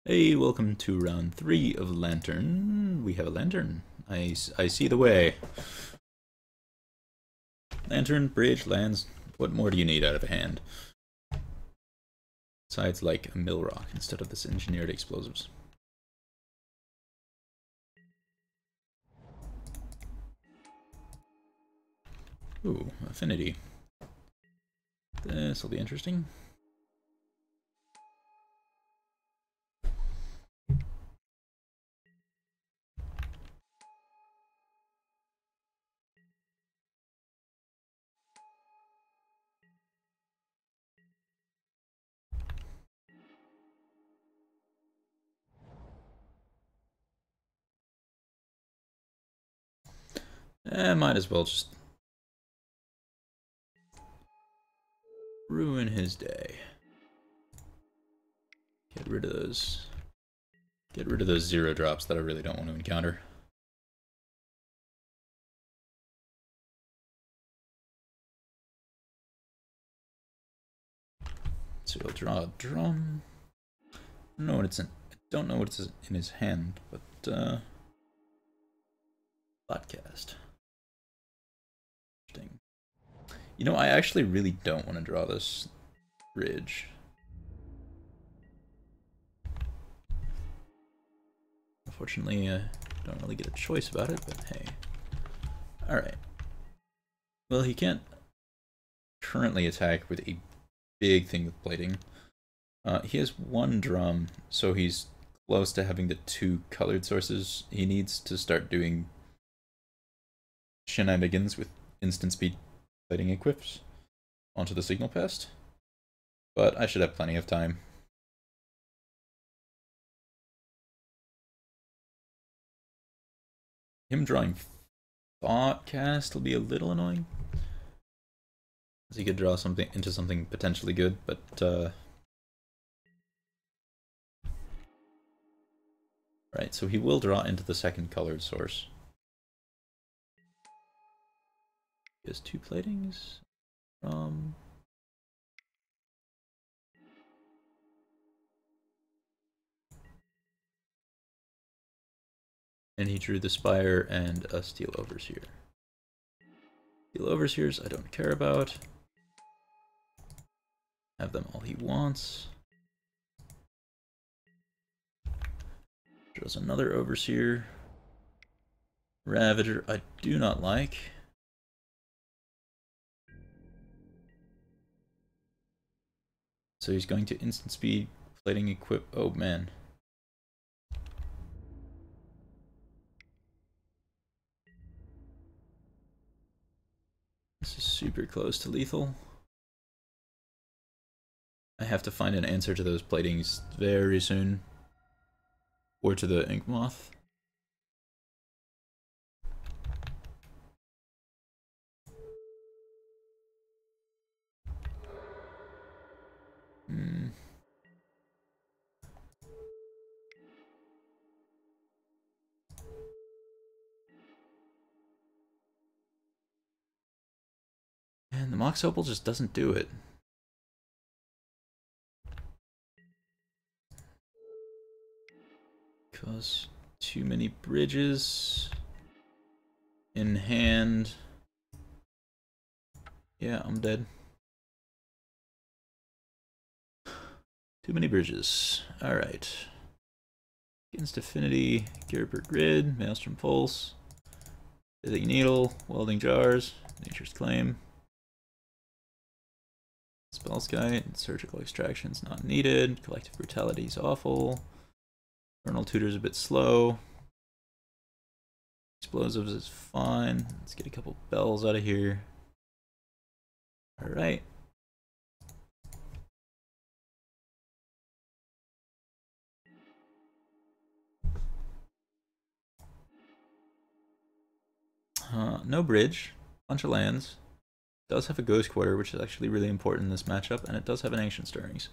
Hey, welcome to round 3 of Lantern. We have a lantern. I see the way. Lantern, bridge, lands. What more do you need out of a hand? Besides, like, a mill rock instead of this engineered explosives. Ooh, Affinity. This'll be interesting. Might as well just ruin his day. Get rid of those. Get rid of those 0 drops that I really don't want to encounter. So he'll draw a drum. I don't know what it's in. I don't know what's in his hand, but podcast. Interesting. You know, I actually really don't want to draw this bridge. Unfortunately, I don't really get a choice about it, but hey. Alright. Well, he can't currently attack with a big thing with plating. He has 1 drum, so he's close to having the 2 colored sources. He needs to start doing shenanigans with instant speed plating equips onto the signal pest. But I should have plenty of time. Him drawing Thoughtcast will be a little annoying. As he could draw something into something potentially good, but right, so he will draw into the 2nd colored source. He has 2 platings. And he drew the Spire and a Steel Overseer. Steel Overseers I don't care about. Have them all he wants. Draws another Overseer. Ravager I do not like. So he's going to instant speed plating equip. Oh man. This is super close to lethal. I have to find an answer to those platings very soon. Or to the Ink Moth. And the Mox Opal just doesn't do it. Because too many bridges in hand. Yeah, I'm dead. Too many bridges. Alright. Against Affinity, Gear per Grid, Maelstrom Pulse, Pithing Needle, Welding Jars, Nature's Claim, Spellskite, Surgical Extraction's not needed, Collective Brutality's awful, Vernal Tutor's a bit slow, Explosives is fine, let's get a couple bells out of here. Alright. No bridge, bunch of lands. Does have a Ghost Quarter, which is actually really important in this matchup, and it does have an Ancient Stirrings.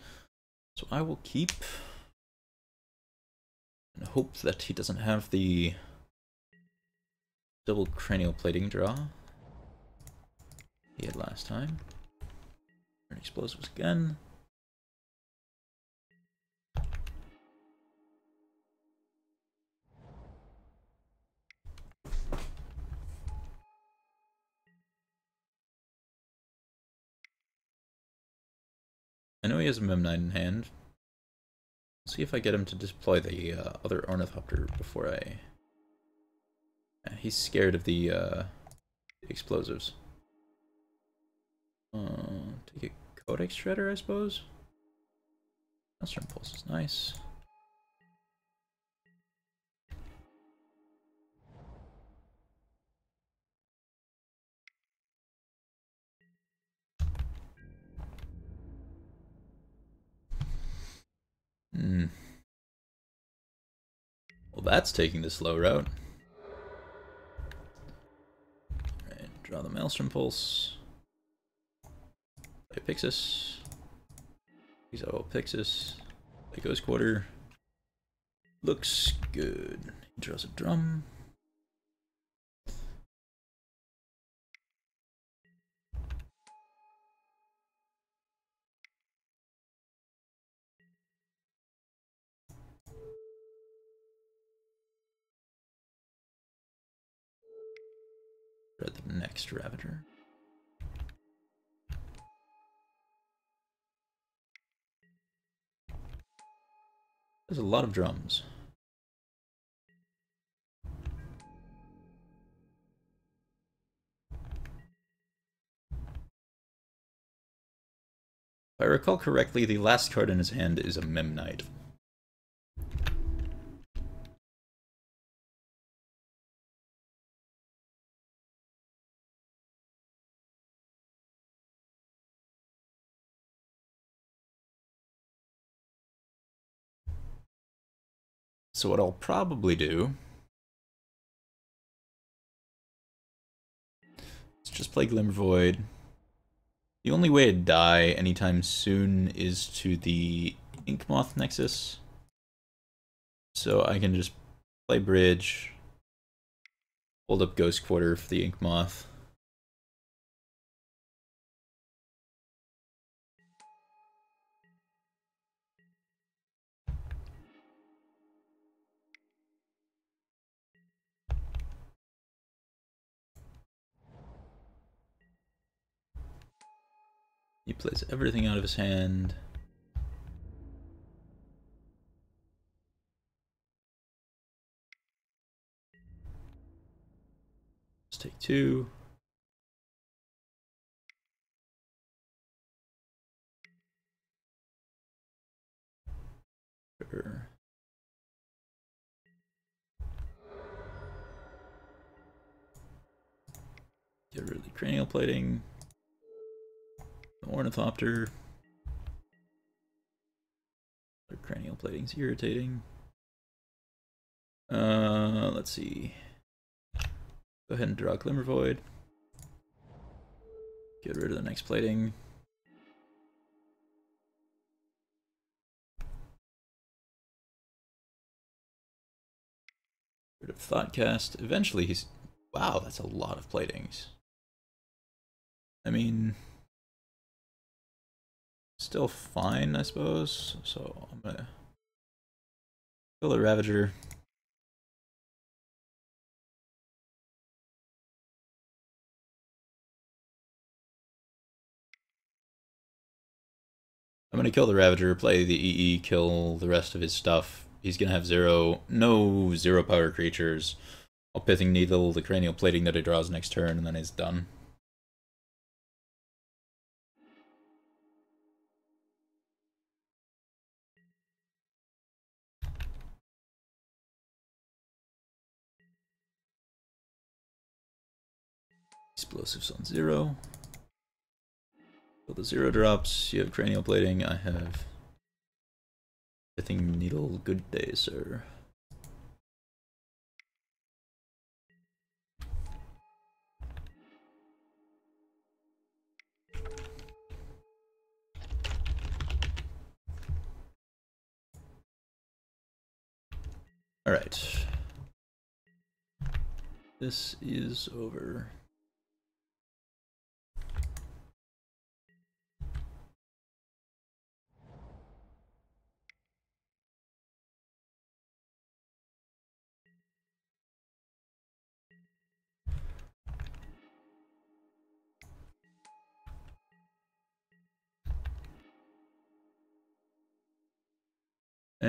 So I will keep and hope that he doesn't have the double cranial plating draw he had last time. Explosives again. know he has a Memnite in hand. Let's see if I get him to deploy the other Ornithopter before I... he's scared of the explosives. Take a Codex Shredder, I suppose? Maelstrom Pulse is nice. Well, that's taking the slow route. Alright, draw the Maelstrom Pulse. Play Pixis. He's out Pixis. Play Ghost Quarter. Looks good. He draws a drum. Read the next Ravager. There's a lot of drums. If I recall correctly, the last card in his hand is a Memnite. So what I'll probably do is just play Glimmer Void. The only way to die anytime soon is to the Inkmoth Nexus. So I can just play Bridge, hold up Ghost Quarter for the Inkmoth. He plays everything out of his hand. Let's take 2. Sure. Get rid of the cranial plating. The Ornithopter. The cranial plating's irritating. Let's see. Go ahead and draw Glimmer Void. Get rid of the next plating. Rid of Thoughtcast. Eventually he's... Wow, that's a lot of platings. I mean... Still fine, I suppose. So I'm gonna... kill the Ravager. I'm gonna kill the Ravager, play the EE, kill the rest of his stuff. He's gonna have no zero power creatures. I'll Pithing Needle, the cranial plating that he draws next turn, and then he's done. Explosives on 0. So the 0 drops, you have cranial plating, I have Pithing Needle. Good day, sir. Alright. This is over.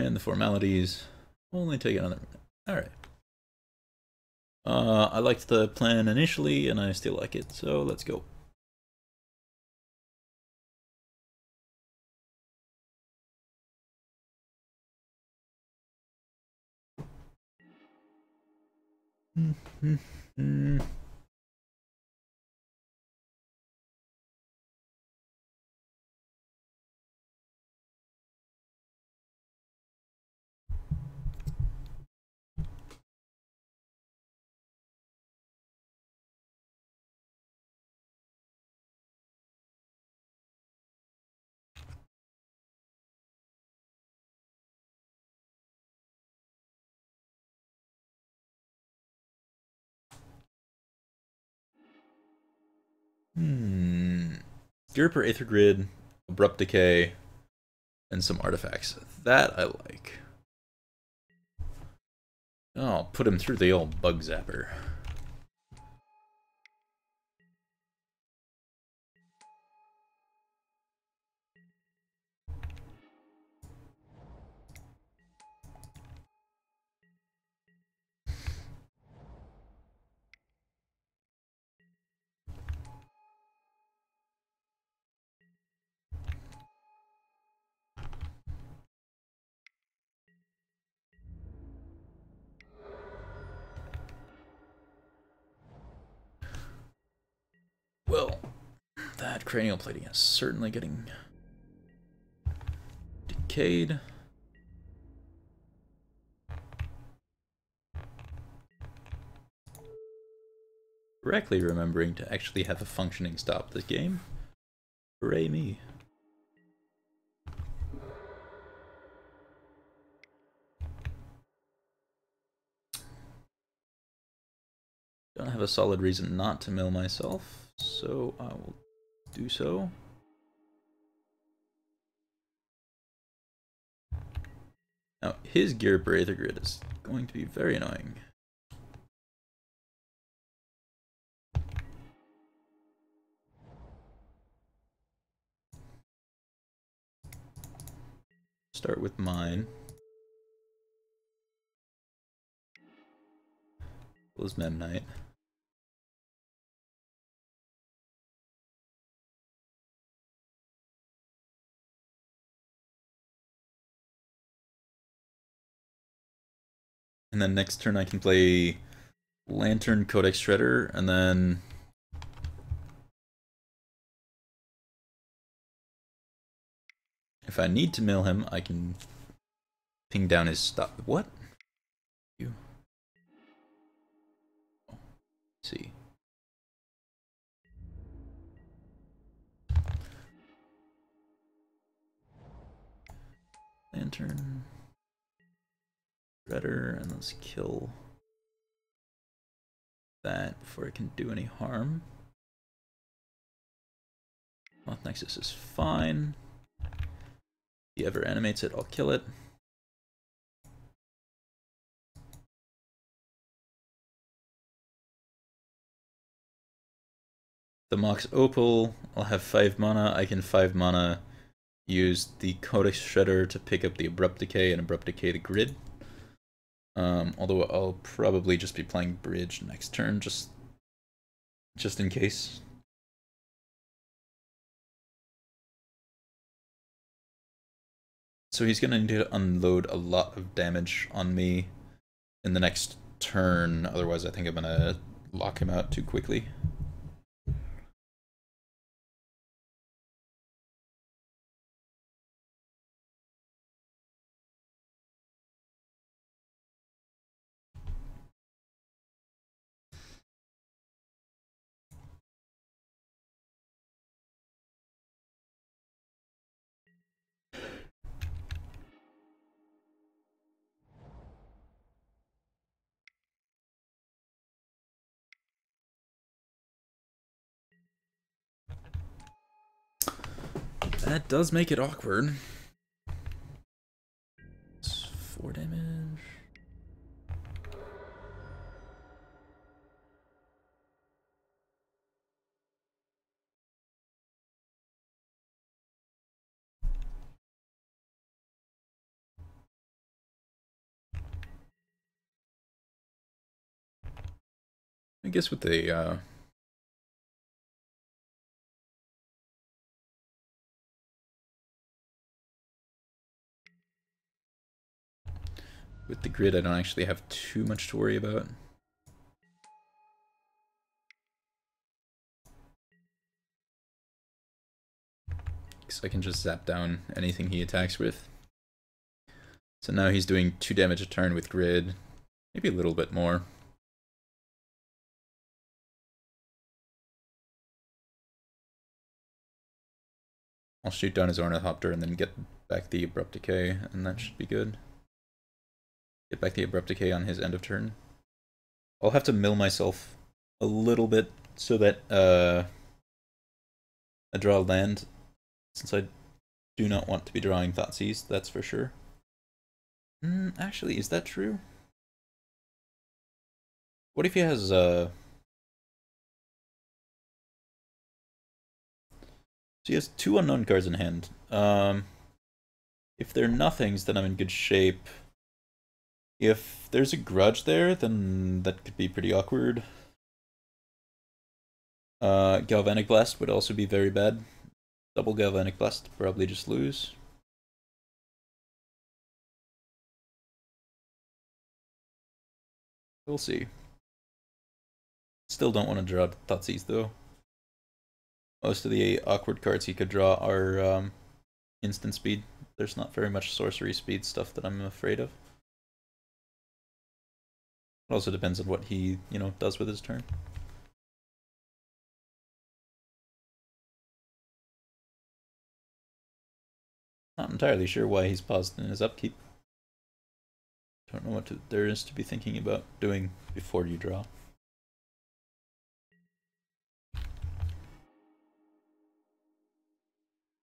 And the formalities only take another minute. Alright. I liked the plan initially, and I still like it, so let's go. Gear Aether Grid, Abrupt Decay, and some artifacts. That I like. Oh, put him through the old Bug Zapper. Well, that cranial plating is certainly getting decayed. Correctly remembering to actually have a functioning stop this game. Hooray me. Don't have a solid reason not to mill myself, so I will do so. Now, his Gear Aether Grid is going to be very annoying. Start with mine. Was Memnite. And then next turn I can play Lantern Codex Shredder, and then if I need to mill him, I can ping down his stop. What? You. Oh, let's see. Lantern. Shredder, and let's kill that before it can do any harm. Moth Nexus is fine. If he ever animates it, I'll kill it. The Mox Opal, I'll have 5 mana. I can 5 mana use the Codex Shredder to pick up the Abrupt Decay and Abrupt Decay the grid. Although I'll probably just be playing Bridge next turn, just in case. So he's gonna need to unload a lot of damage on me in the next turn, otherwise I think I'm gonna lock him out too quickly. That does make it awkward. It's 4 damage. I guess with the grid, I don't actually have too much to worry about. Because I can just zap down anything he attacks with. So now he's doing 2 damage a turn with grid. Maybe a little bit more. I'll shoot down his Ornithopter and then get back the Abrupt Decay, and that should be good. Get back the Abrupt Decay on his end of turn. I'll have to mill myself a little bit so that I draw land, since I do not want to be drawing Thoughtseize, that's for sure. Actually, is that true? What if he has so he has 2 unknown cards in hand. If they're nothings, then I'm in good shape. If there's a grudge there, then that could be pretty awkward. Galvanic Blast would also be very bad. Double Galvanic Blast, probably just lose. We'll see. Still don't want to draw Thoughtseize though. Most of the awkward cards he could draw are instant speed. There's not very much sorcery speed stuff that I'm afraid of. It also depends on what he, does with his turn. Not entirely sure why he's paused in his upkeep. Don't know what there is to be thinking about doing before you draw.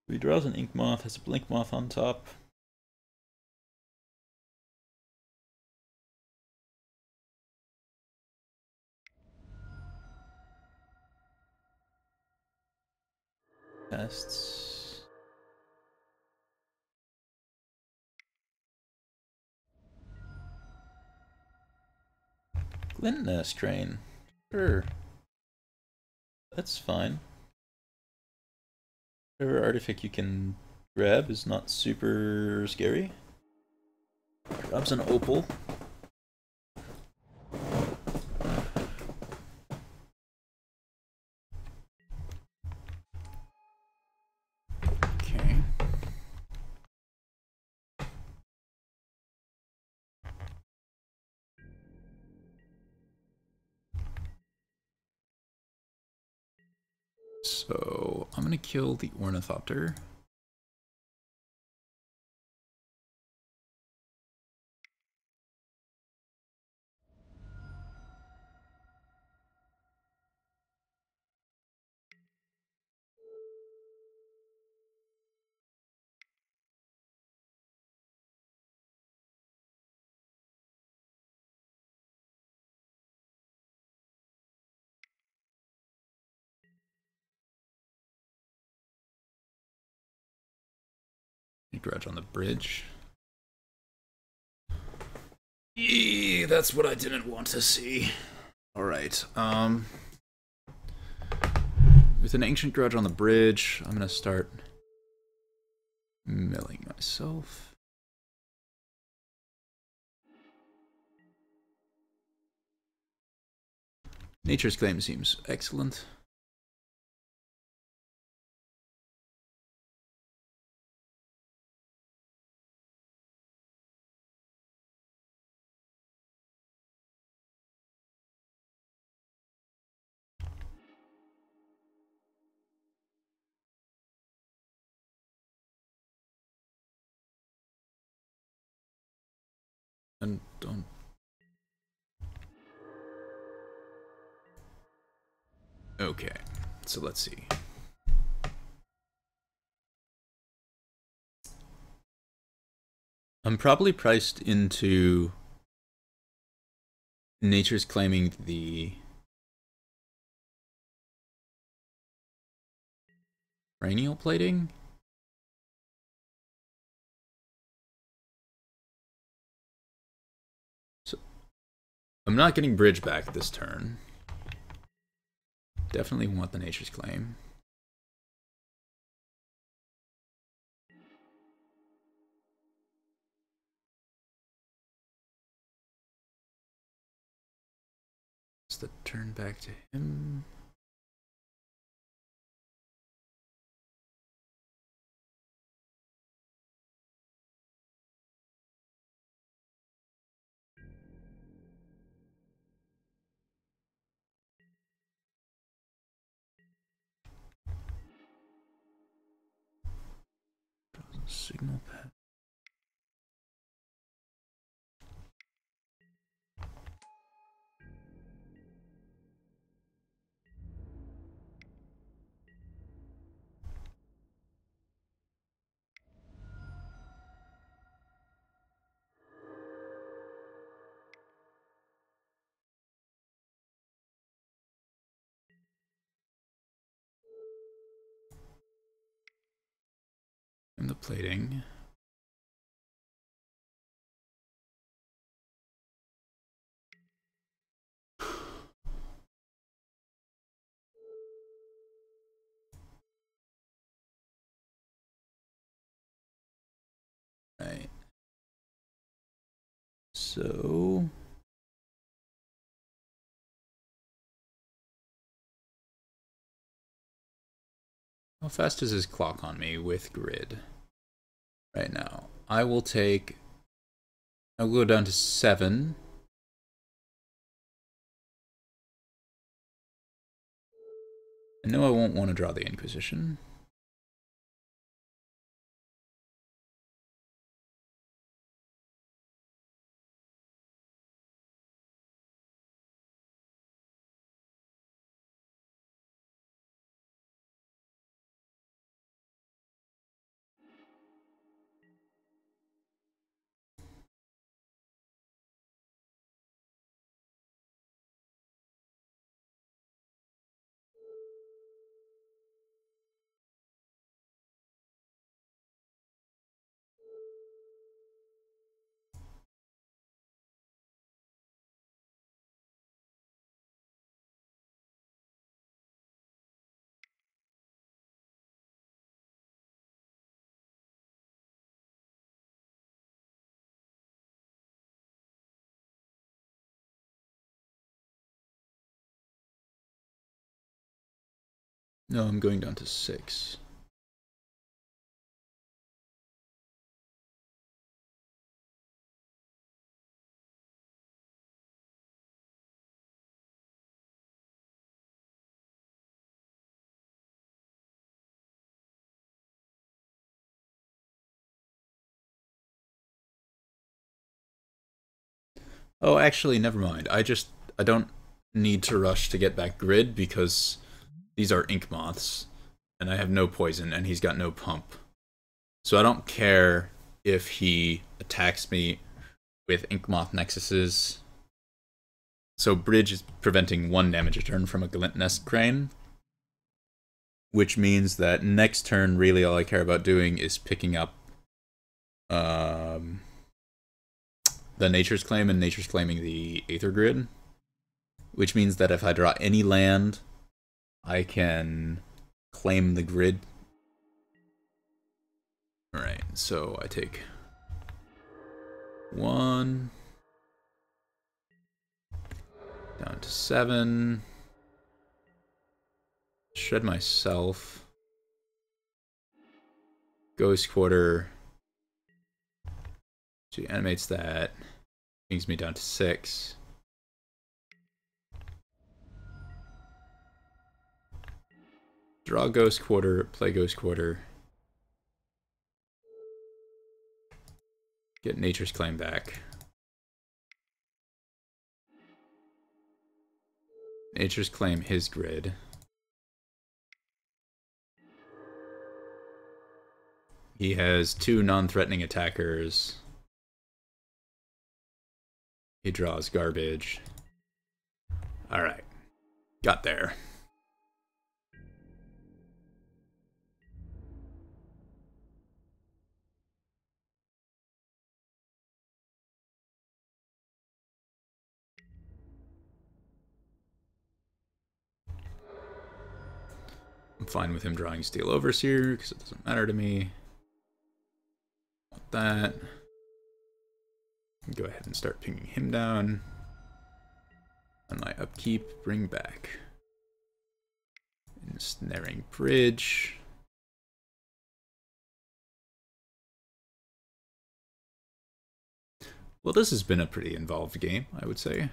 He draws an Ink Moth, has a Blink Moth on top. Tests. Glintness Crane. Sure. That's fine. Whatever artifact you can grab is not super scary. Grabs an opal. Okay. So I'm gonna kill the Ornithopter. Grudge on the bridge. Eee, that's what I didn't want to see. Alright, with an Ancient Grudge on the bridge, I'm gonna start milling myself. Nature's Claim seems excellent. And don't... Okay, so let's see. I'm probably priced into Nature's Claiming the Cranial Plating. So I'm not getting bridge back this turn. definitely want the Nature's Claim. It's the turn back to him. Signal pad. And the plating. Right. So how fast is his clock on me with grid right now? I'll go down to 7. I know I won't want to draw the Inquisition. No, I'm going down to 6. Oh, actually, never mind. I don't need to rush to get back grid because these are ink moths, and I have no poison, and he's got no pump. So I don't care if he attacks me with ink moth nexuses. So bridge is preventing 1 damage a turn from a glint nest crane, which means that next turn, really all I care about doing is picking up the Nature's Claim and Nature's Claiming the Aether Grid, which means that if I draw any land, I can claim the grid. Alright, so I take 1, down to 7, shred myself, Ghost Quarter, she animates that, brings me down to 6. Draw Ghost Quarter, play Ghost Quarter. Get Nature's Claim back. Nature's Claim his grid. He has 2 non-threatening attackers. He draws garbage. Alright. Got there. I'm fine with him drawing Steel Overseer, because it doesn't matter to me. Want that. Go ahead and start pinging him down. On my upkeep, bring back. Ensnaring Bridge. Well, this has been a pretty involved game, I would say.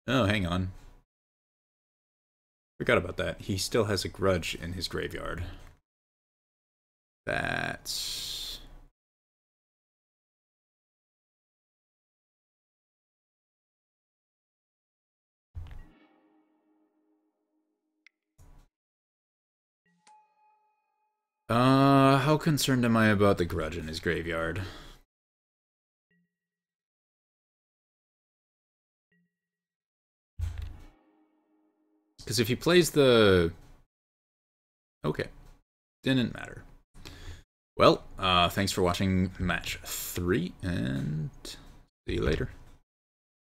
Oh, hang on. Forgot about that. He still has a grudge in his graveyard. That's... how concerned am I about the grudge in his graveyard? Because if he plays the... Okay. Didn't matter. Well, thanks for watching match 3, and see you later.